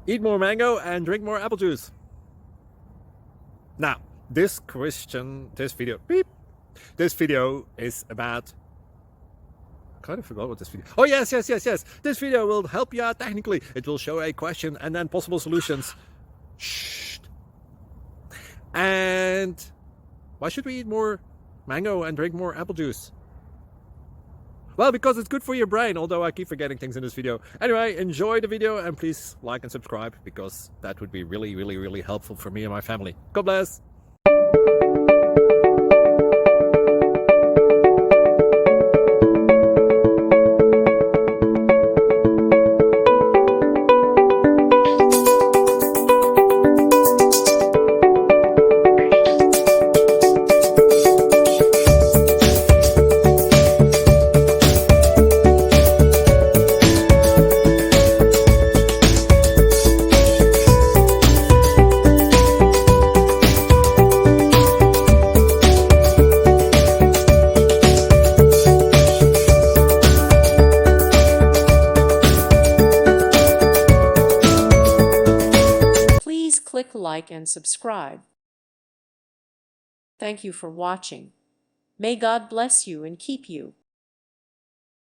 Eat more mango and drink more apple juice. Now, this video is about, I kind of forgot what this video. Oh, yes. This video will help you out technically. It will show a question and then possible solutions. Shh. And why should we eat more mango and drink more apple juice? Well, because it's good for your brain, although I keep forgetting things in this video. Anyway, enjoy the video and please like and subscribe, because that would be really helpful for me and my family. God bless! Please click like and subscribe. Thank you for watching. May God bless you and keep you.